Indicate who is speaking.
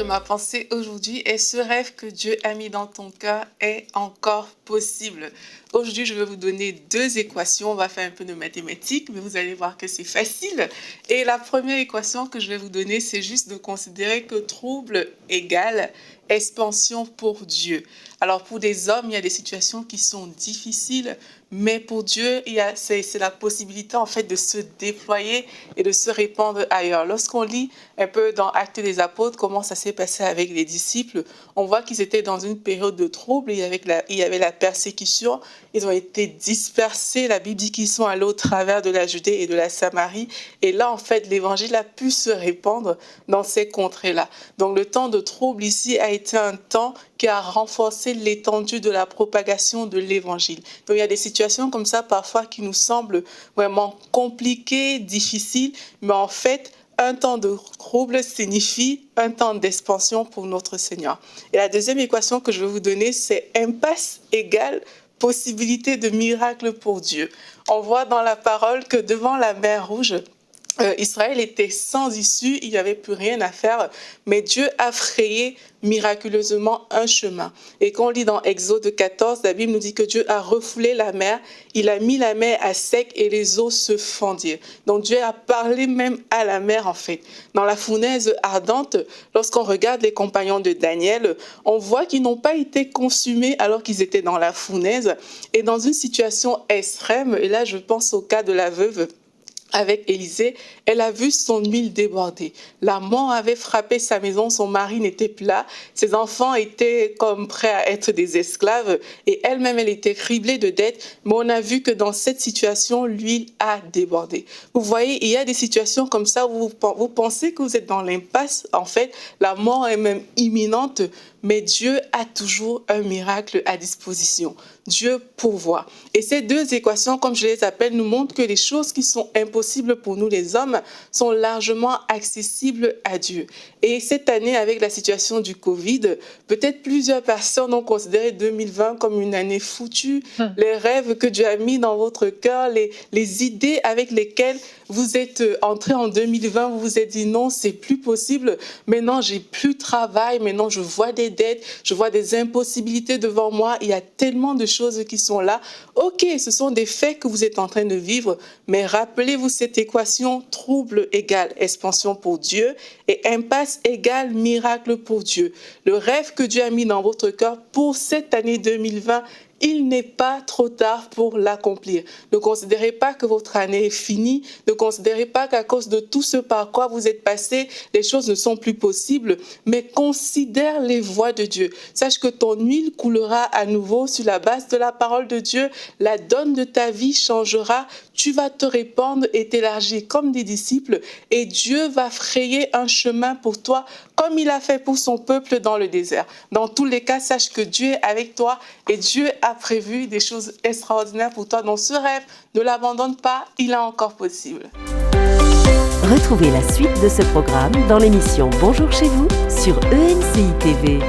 Speaker 1: ma pensée aujourd'hui est ce rêve que Dieu a mis dans ton cœur est encore possible. Aujourd'hui, je vais vous donner deux équations. On va faire un peu de mathématiques, mais vous allez voir que c'est facile. Et la première équation que je vais vous donner, c'est juste de considérer que trouble égale expansion pour Dieu. Alors pour des hommes, il y a des situations qui sont difficiles, mais pour Dieu, c'est la possibilité en fait de se déployer et de se répandre ailleurs. Lorsqu'on lit un peu dans Actes des Apôtres comment ça s'est passé avec les disciples, on voit qu'ils étaient dans une période de trouble, il y avait la persécution, ils ont été dispersés, la Bible dit qu'ils sont allés au travers de la Judée et de la Samarie, et là en fait l'évangile a pu se répandre dans ces contrées-là. Donc le temps de trouble ici a été un temps qui a renforcé l'étendue de la propagation de l'évangile. Donc il y a des situations comme ça parfois qui nous semblent vraiment compliquées, difficiles, mais en fait, un temps de trouble signifie un temps d'expansion pour notre Seigneur. Et la deuxième équation que je vais vous donner, c'est impasse égale possibilité de miracle pour Dieu. On voit dans la parole que devant la mer Rouge, Israël était sans issue, il n'y avait plus rien à faire, mais Dieu a frayé miraculeusement un chemin. Et quand on lit dans Exode 14, la Bible nous dit que Dieu a refoulé la mer, il a mis la mer à sec et les eaux se fendirent. Donc Dieu a parlé même à la mer en fait. Dans la fournaise ardente, lorsqu'on regarde les compagnons de Daniel, on voit qu'ils n'ont pas été consumés alors qu'ils étaient dans la fournaise et dans une situation extrême, et là je pense au cas de la veuve, avec Élisée, elle a vu son huile déborder. La mort avait frappé sa maison, son mari n'était plus là, ses enfants étaient comme prêts à être des esclaves et elle-même, elle était criblée de dettes, mais on a vu que dans cette situation, l'huile a débordé. Vous voyez, il y a des situations comme ça où vous pensez que vous êtes dans l'impasse, en fait, la mort est même imminente, mais Dieu a toujours un miracle à disposition. Dieu pourvoit. Et ces deux équations, comme je les appelle, nous montrent que les choses qui sont impossibles pour nous les hommes sont largement accessibles à Dieu. Et cette année, avec la situation du Covid, peut-être plusieurs personnes ont considéré 2020 comme une année foutue. Les rêves que Dieu a mis dans votre cœur, les idées avec lesquelles vous êtes entré en 2020, vous vous êtes dit non, c'est plus possible. Maintenant, j'ai plus de travail. Maintenant, je vois des dettes, je vois des impossibilités devant moi. Il y a tellement de choses qui sont là. Ok, ce sont des faits que vous êtes en train de vivre, mais rappelez-vous cette équation, trouble égale expansion pour Dieu et impasse égale miracle pour Dieu. Le rêve que Dieu a mis dans votre cœur pour cette année 2020, il n'est pas trop tard pour l'accomplir. Ne considérez pas que votre année est finie. Ne considérez pas qu'à cause de tout ce par quoi vous êtes passé, les choses ne sont plus possibles. Mais considère les voies de Dieu. Sache que ton huile coulera à nouveau sur la base de la parole de Dieu. La donne de ta vie changera. Tu vas te répandre et t'élargir comme des disciples. Et Dieu va frayer un chemin pour toi comme il a fait pour son peuple dans le désert. Dans tous les cas, sache que Dieu est avec toi et Dieu a prévu des choses extraordinaires pour toi. Donc ce rêve, ne l'abandonne pas, il est encore possible.
Speaker 2: Retrouvez la suite de ce programme dans l'émission Bonjour chez vous sur ENCI TV.